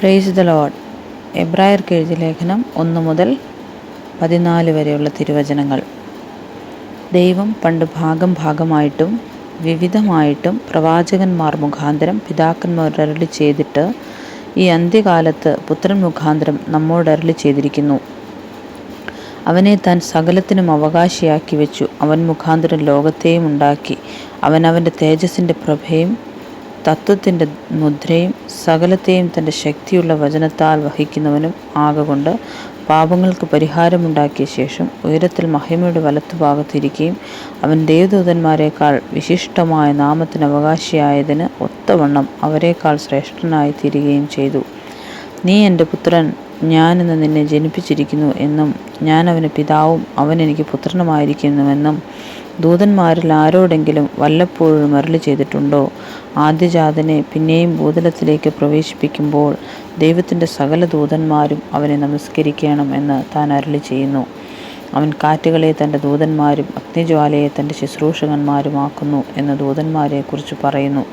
Praise the Lord. എബ്രായർക്ക് എഴുതിയ ലേഖനം 1 മുതൽ 14 വരെയുള്ള തിരുവചനങ്ങൾ. ദൈവം പണ്ട് ഭാഗമായിട്ടും വിവിധമായിട്ടും പ്രവാചകന്മാർ മുഖാന്തരം പിതാക്കന്മാർ അരുളി ചെയ്തിട്ട് ഈ അന്ത്യകാലത്ത് പുത്രൻ മുഖാന്തരം നമ്മോട് അരുളി ചെയ്തിരിക്കുന്നു. അവനെ താൻ സകലത്തിനും അവകാശിയാക്കി വെച്ചു. അവൻ മുഖാന്തരം ലോകത്തെയും ഉണ്ടാക്കി. അവൻ അവൻ്റെ തേജസ്സിൻ്റെ പ്രഭയും തത്വത്തിൻ്റെ മുദ്രയും സകലത്തെയും തൻ്റെ ശക്തിയുള്ള വചനത്താൽ വഹിക്കുന്നവനും ആകൊണ്ട് പാപങ്ങൾക്ക് പരിഹാരമുണ്ടാക്കിയ ശേഷം ഉയരത്തിൽ മഹിമയുടെ വലത്തുഭാഗത്തിരിക്കുകയും അവൻ ദേവദൂതന്മാരെക്കാൾ വിശിഷ്ടമായ നാമത്തിന് അവകാശിയായതിന് ഒത്തവണ്ണം അവരെക്കാൾ ശ്രേഷ്ഠനായി തീരുകയും ചെയ്തു. നീ എൻ്റെ പുത്രൻ, ഞാനിന്ന് നിന്നെ ജനിപ്പിച്ചിരിക്കുന്നു എന്നും ഞാൻ അവന് പിതാവും അവൻ എനിക്ക് പുത്രനുമായിരിക്കുന്നുവെന്നും ദൂതന്മാരിൽ ആരോടെങ്കിലും വല്ലപ്പോഴും അരുളി ചെയ്തിട്ടുണ്ടോ? ആദ്യജാതനെ പിന്നെയും ഭൂതലത്തിലേക്ക് പ്രവേശിപ്പിക്കുമ്പോൾ ദൈവത്തിൻ്റെ സകല ദൂതന്മാരും അവനെ നമസ്കരിക്കണം എന്ന് താൻ അരുളി ചെയ്യുന്നു. അവൻ കാറ്റുകളെ തൻ്റെ ദൂതന്മാരും അഗ്നിജ്വാലയെ തൻ്റെ ശുശ്രൂഷകന്മാരുമാക്കുന്നു എന്ന് ദൂതന്മാരെക്കുറിച്ച് പറയുന്നു.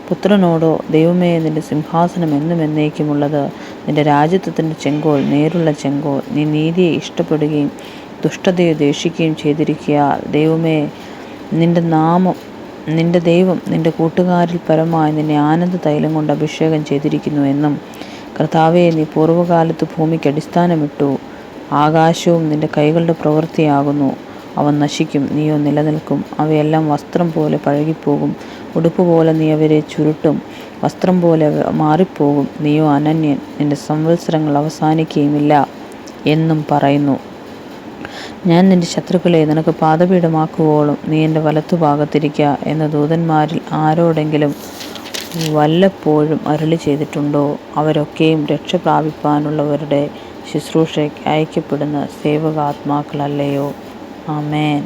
പുത്രനോടോ, ദൈവമേ, നിന്റെ സിംഹാസനം എന്നും എന്നേക്കുമുള്ളത്, നിന്റെ രാജ്യത്വത്തിൻ്റെ ചെങ്കോൽ നേരുള്ള ചെങ്കോൽ, നീ നീതിയെ ഇഷ്ടപ്പെടുകയും ദുഷ്ടതയെ ദ്വേഷിക്കുകയും ചെയ്തിരിക്കയാൽ ദൈവമേ, നിന്റെ ദൈവം നിന്റെ കൂട്ടുകാരിൽ പരമായി നിന്നെ ആനന്ദ തൈലം കൊണ്ട് അഭിഷേകം ചെയ്തിരിക്കുന്നു എന്നും, കർത്താവേ, നീ പൂർവ്വകാലത്ത് ഭൂമിക്ക് അടിസ്ഥാനമിട്ടു. ആകാശവും നിന്റെ കൈകളുടെ പ്രവൃത്തിയാകുന്നു. അവ നശിക്കും, നീയോ നിലനിൽക്കും. അവയെല്ലാം വസ്ത്രം പോലെ പഴകിപ്പോകും. ഉടുപ്പ് പോലെ നീ അവരെ ചുരുട്ടും. വസ്ത്രം പോലെ മാറിപ്പോകും. നീയോ അനന്യൻ, നിന്റെ സംവത്സരങ്ങൾ അവസാനിക്കുകയുമില്ല എന്നും പറയുന്നു. ഞാൻ നിന്റെ ശത്രുക്കളെ നിനക്ക് പാദപീഠമാക്കുവോളം നീ എൻ്റെ വലത്തുഭാഗത്തിരിക്കുക എന്ന് ദൂതന്മാരിൽ ആരോടെങ്കിലും വല്ലപ്പോഴും അരുളി ചെയ്തിട്ടുണ്ടോ? അവരൊക്കെയും രക്ഷ പ്രാപിപ്പാനുള്ളവരുടെ ശുശ്രൂഷയ്ക്ക് അയക്കപ്പെടുന്ന സേവകാത്മാക്കളല്ലയോ? ആമേൻ.